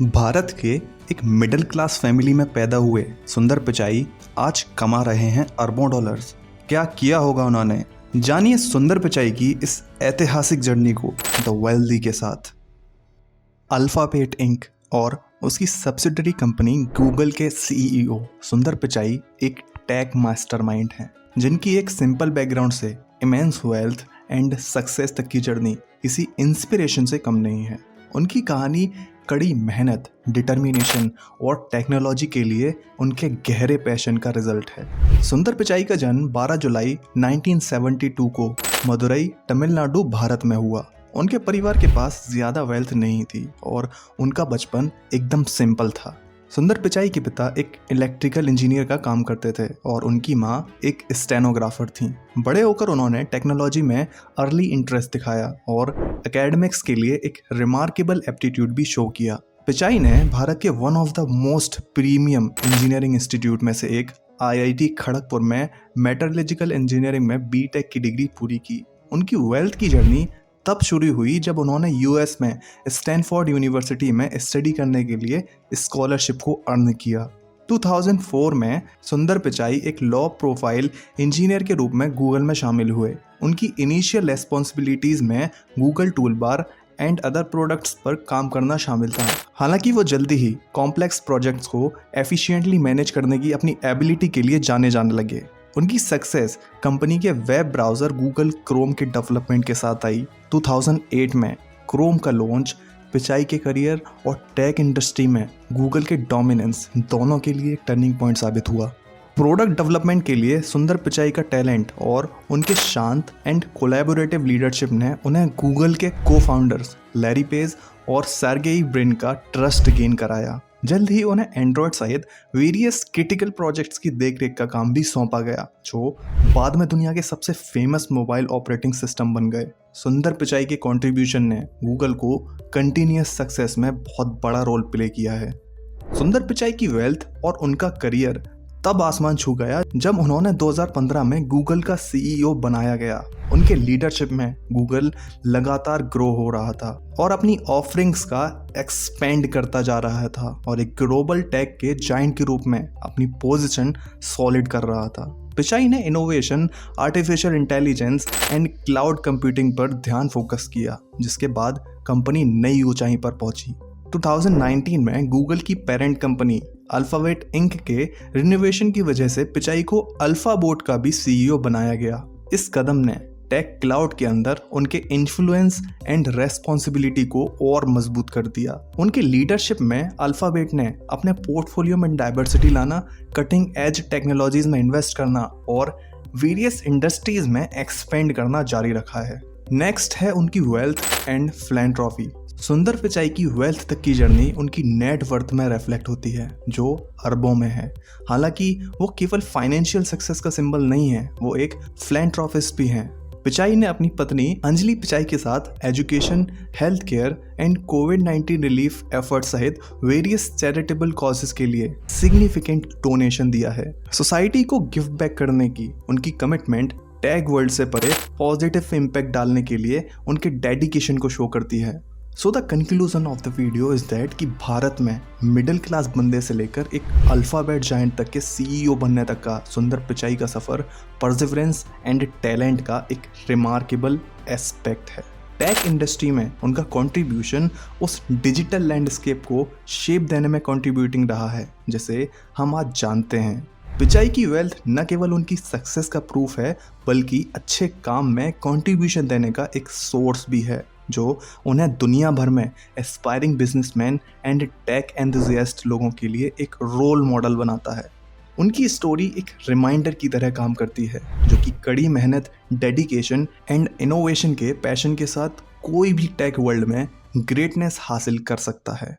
भारत के एक middle class family में पैदा हुए सुंदर पिचाई आज कमा रहे हैं अरबों डॉलर्स। क्या किया होगा उन्होंने, जानिए सुंदर पिचाई की इस ऐतिहासिक जर्नी को द वेल्दी के साथ। अल्फाबेट इंक और उसकी सब्सिडरी कंपनी गूगल के सीईओ सुंदर पिचाई एक टेक मास्टरमाइंड हैं, जिनकी एक सिंपल बैकग्राउंड से इमेंस वेल्थ एंड सक्सेस तक की जर्नी किसी इंस्पिरेशन से कम नहीं है। उनकी कहानी कड़ी मेहनत, डिटर्मिनेशन और टेक्नोलॉजी के लिए उनके गहरे पैशन का रिजल्ट है। सुंदर पिचाई का जन्म 12 जुलाई 1972 को मदुरई, तमिलनाडु, भारत में हुआ। उनके परिवार के पास ज़्यादा वेल्थ नहीं थी और उनका बचपन एकदम सिंपल था। सुंदर पिचाई के पिता एक इलेक्ट्रिकल इंजीनियर का काम करते थे और उनकी माँ एक स्टेनोग्राफर थी। बड़े होकर उन्होंने टेक्नोलॉजी में अर्ली इंटरेस्ट दिखाया और एकेडमिक्स के लिए एक रिमार्केबल एप्टीट्यूड भी शो किया। पिचाई ने भारत के one of the most premium engineering institute में से एक IIT खड़गपुर में मेटलर्जिकल इंजीनियरिंग में बीटेक की डिग्री पूरी की। उनकी वेल्थ की जर्नी तब शुरू हुई जब उन्होंने US में स्टैनफोर्ड यूनिवर्सिटी में स्टडी करने के लिए स्कॉलरशिप को अर्न किया। 2004 में सुंदर पिचाई एक लो प्रोफाइल इंजीनियर के रूप में गूगल में शामिल हुए। उनकी इनिशियल रेस्पॉन्सिबिलिटीज़ में Google toolbar and other products पर काम करना शामिल था। हालांकि वो जल्दी ही कॉम्प्लेक्स प्रोजेक्ट्स को एफिशिएंटली मैनेज करने की अपनी एबिलिटी के लिए जाने लगे। उनकी सक्सेस कंपनी के वेब ब्राउज़र गूगल क्रोम के डेवलपमेंट के साथ आई। 2008 में क्रोम का लॉन्च पिचाई के करियर और टेक इंडस्ट्री में गूगल के डोमिनेंस दोनों के लिए टर्निंग पॉइंट साबित हुआ। प्रोडक्ट डेवलपमेंट के लिए सुंदर पिचाई का टैलेंट और उनके शांत एंड कोलैबोरेटिव लीडरशिप ने उन्हें गूगल के को-फाउंडर्स लैरी पेज और सर्गेई ब्रिन का ट्रस्ट गेन कराया। जल्द ही उन्हें एंड्रॉयड सहित वेरियस क्रिटिकल प्रोजेक्ट्स की देखरेख का काम भी सौंपा गया, जो बाद में दुनिया के सबसे फेमस मोबाइल ऑपरेटिंग सिस्टम बन गए। सुंदर पिचाई के कंट्रीब्यूशन ने गूगल को कंटिन्यूअस सक्सेस में बहुत बड़ा रोल प्ले किया है। सुंदर पिचाई की वेल्थ और उनका करियर तब आसमान छू गया जब उन्होंने 2015 में गूगल का CEO बनाया गया। उनके लीडरशिप में गूगल लगातार ग्रो हो रहा था और अपनी ऑफरिंग्स का एक्सपेंड करता जा रहा था और एक ग्लोबल टेक के जायंट के रूप में अपनी पोजीशन सॉलिड कर रहा था। पिचाई ने innovation, artificial intelligence and cloud computing पर ध्यान फोकस किया, जिसके बाद कंपनी नई ऊंचाई पर पहुंची। 2019 में गूगल की पेरेंट कंपनी अल्फाबेट इंक के रिनोवेशन की वजह से पिचाई को अल्फाबोट का भी CEO बनाया गया। इस कदम ने टेक क्लाउड के अंदर उनके इन्फ्लुएंस एंड रेस्पॉन्सिबिलिटी को और मजबूत कर दिया। उनके लीडरशिप में अल्फाबेट ने अपने पोर्टफोलियो में डाइवर्सिटी लाना, कटिंग एज टेक्नोलॉजीज में इन्वेस्ट करना और वेरियस इंडस्ट्रीज में एक्सपेंड करना जारी रखा है। नेक्स्ट है उनकी वेल्थ एंड फिलैंथ्रोपी। सुंदर पिचाई की वेल्थ तक की जर्नी उनकी नेट वर्थ में रिफ्लेक्ट होती है, जो अरबों में है। हालांकि वो केवल फाइनेंशियल सक्सेस का सिंबल नहीं है, वो एक फिलैंथ्रोपिस्ट भी हैं। पिचाई ने अपनी पत्नी अंजलि पिचाई के साथ education, health care and covid relief effort सहित वेरियस चैरिटेबल कॉजेस के लिए सिग्निफिकेंट डोनेशन दिया है। सोसाइटी को गिव बैक करने की उनकी कमिटमेंट टेक वर्ल्ड से परे पॉजिटिव इम्पैक्ट डालने के लिए उनके डेडिकेशन को शो करती है। So the conclusion of the video is that कि भारत में मिडिल क्लास बंदे से लेकर एक अल्फाबेट जायंट तक के CEO बनने तक का सुंदर पिचाई का सफ़र परसिवरेंस एंड टैलेंट का एक रिमार्केबल एस्पेक्ट है। टेक इंडस्ट्री में उनका कंट्रीब्यूशन उस डिजिटल लैंडस्केप को शेप देने में कंट्रीब्यूटिंग रहा है, जैसे हम आज जानते हैं। पिचाई की वेल्थ न केवल उनकी सक्सेस का प्रूफ है, बल्कि अच्छे काम में कंट्रीब्यूशन देने का एक सोर्स भी है, जो उन्हें दुनिया भर में aspiring businessman and tech enthusiast लोगों के लिए एक रोल मॉडल बनाता है। उनकी स्टोरी एक रिमाइंडर की तरह काम करती है, जो कि कड़ी मेहनत, डेडिकेशन एंड इनोवेशन के पैशन के साथ कोई भी टेक वर्ल्ड में ग्रेटनेस हासिल कर सकता है।